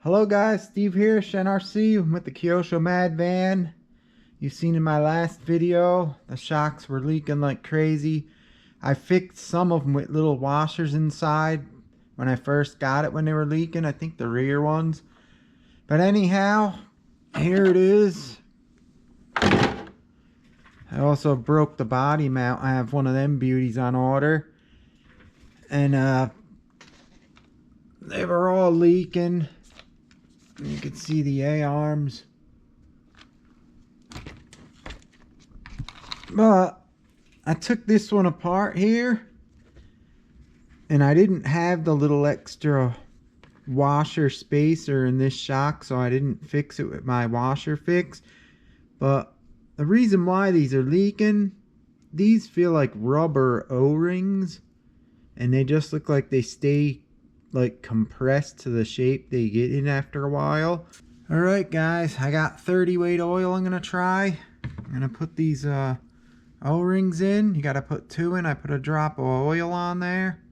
Hello guys, Steve here, ShenRC. I'm with the KYOSHO Mad Van. You've seen in my last video, the shocks were leaking like crazy. I fixed some of them with little washers inside when I first got it when they were leaking. I think the rear ones. But anyhow, here it is. I also broke the body mount. I have one of them beauties on order. And they were all leaking. You can see the A-arms. But I took this one apart here. And I didn't have the little extra washer spacer in this shock, so I didn't fix it with my washer fix. But the reason why these are leaking, these feel like rubber O-rings. And they just look like they stay like compressed to the shape they get in after a while. Alright guys, I got 30 weight oil I'm gonna try. I'm gonna put these O-rings in. You gotta put 2 in. I put a drop of oil on there.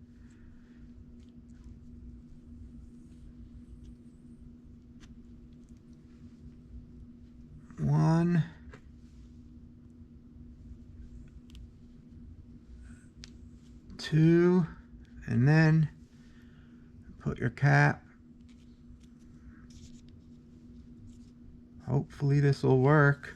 One. 2. And then put your cap. Hopefully this will work.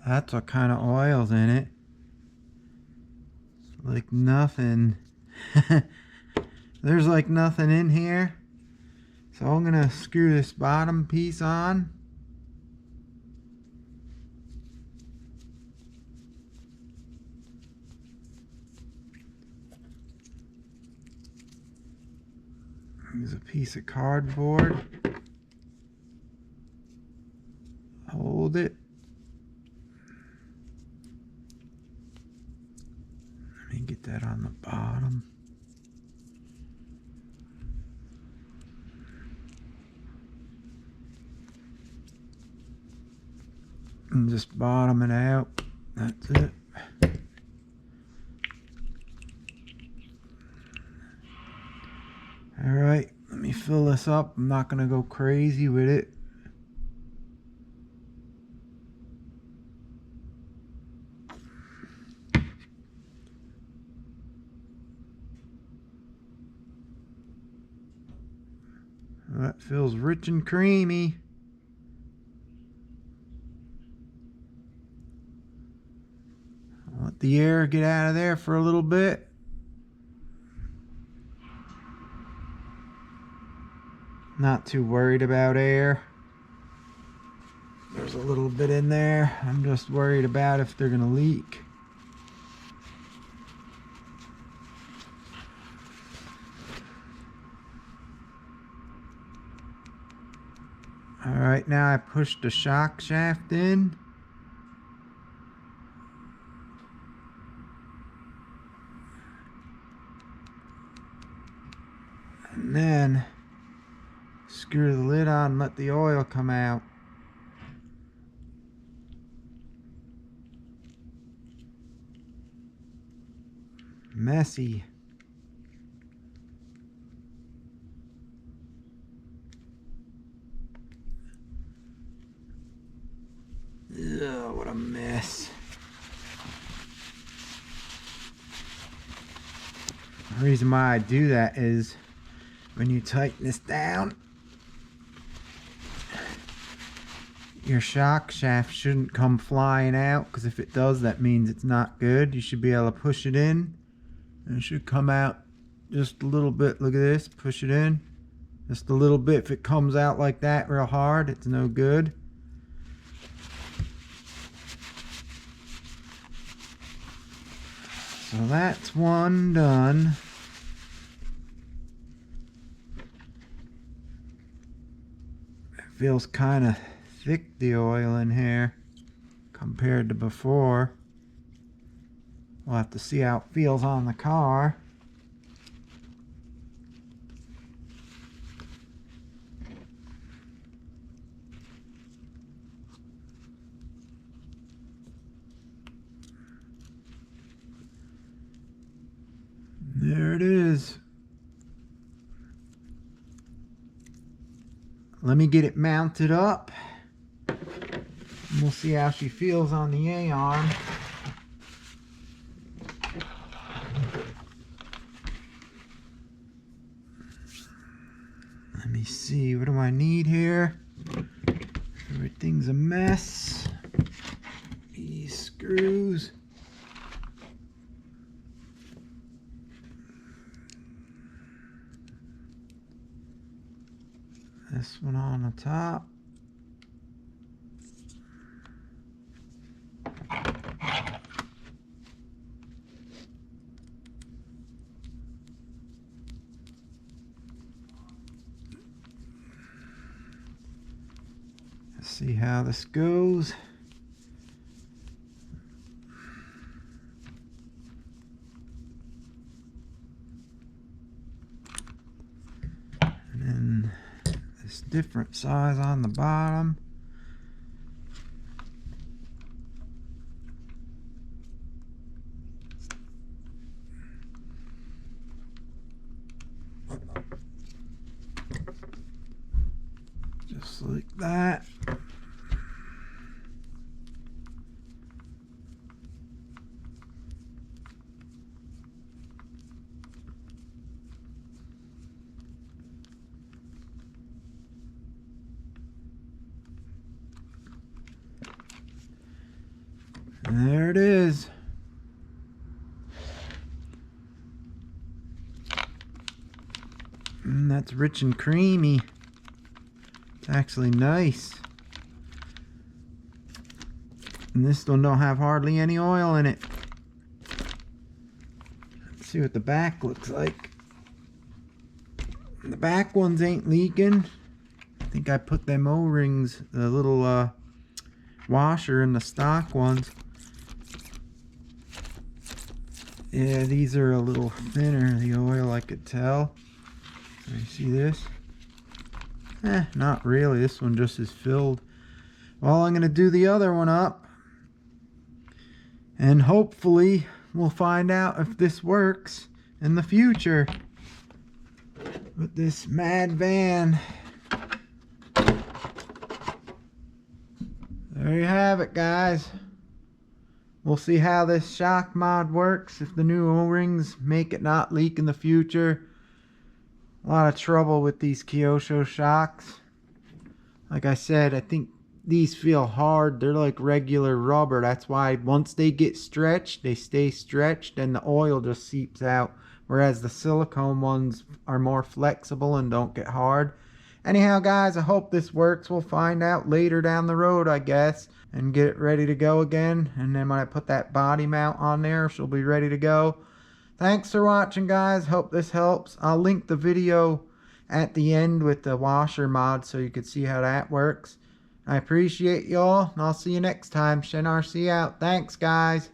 That's what kind of oil's in it. It's like nothing. There's like nothing in here. So I'm gonna screw this bottom piece on. Use a piece of cardboard. Hold it. Let me get that on the bottom. And just bottom it out. That's it. Alright, let me fill this up. I'm not going to go crazy with it. That feels rich and creamy. Let the air get out of there for a little bit. Not too worried about air. There's a little bit in there. I'm just worried about if they're gonna leak. Alright, now I pushed the shock shaft in. And then screw the lid on and let the oil come out. Messy. Ugh, what a mess. The reason why I do that is when you tighten this down, your shock shaft shouldn't come flying out, because if it does, that means it's not good. You should be able to push it in and it should come out just a little bit. Look at this, push it in just a little bit. If it comes out like that real hard, it's no good. So that's one done. It feels kind of thick, the oil in here, compared to before. We'll have to see how it feels on the car. let me get it mounted up. We'll see how she feels on the A-arm. Let me see, what do I need here? Everything's a mess. These screws. This one on the top. Let's see how this goes. And then this different size on the bottom. Just like that. And there it is. That's rich and creamy. It's actually nice. And this one don't have hardly any oil in it. Let's see what the back looks like. The back ones ain't leaking. I think I put them O-rings, the little washer in the stock ones. Yeah, these are a little thinner, the oil, I could tell. You see this? Not really. This one just is filled. Well, I'm going to do the other one up. And hopefully we'll find out if this works in the future with this mad van. There you have it, guys. We'll see how this shock mod works, if the new O-rings make it not leak in the future. A lot of trouble with these KYOSHO shocks. Like I said, I think these feel hard. They're like regular rubber. That's why once they get stretched, they stay stretched and the oil just seeps out. Whereas the silicone ones are more flexible and don't get hard. Anyhow, guys, I hope this works. We'll find out later down the road, I guess, and get it ready to go again. And then when I put that body mount on there, she'll be ready to go. Thanks for watching, guys. Hope this helps. I'll link the video at the end with the washer mod so you can see how that works. I appreciate y'all, and I'll see you next time. Shen RC out. Thanks, guys.